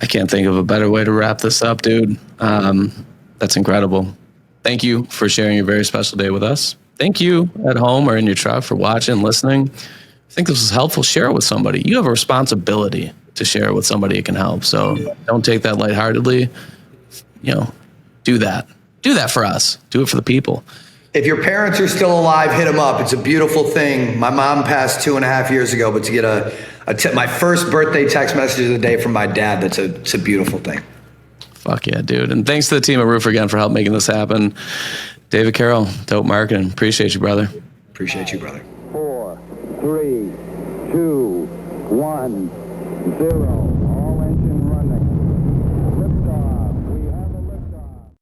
S2: I can't think of a better way to wrap this up, dude. That's incredible. Thank you for sharing your very special day with us. Thank you at home or in your truck for watching, listening. I think this was helpful. Share it with somebody. You have a responsibility to share it with somebody it can help. So don't take that lightheartedly. Do that. Do that for us. Do it for the people.
S1: If your parents are still alive, hit them up. It's a beautiful thing. My mom passed 2.5 years ago, but to get my first birthday text message of the day from my dad, it's a beautiful thing.
S2: Fuck yeah, dude. And thanks to the team at Roofer again for helping making this happen. David Carroll, Dope Marketing. Appreciate you, brother.
S1: Appreciate you, brother.
S3: 4, 3, 2, 1, 0.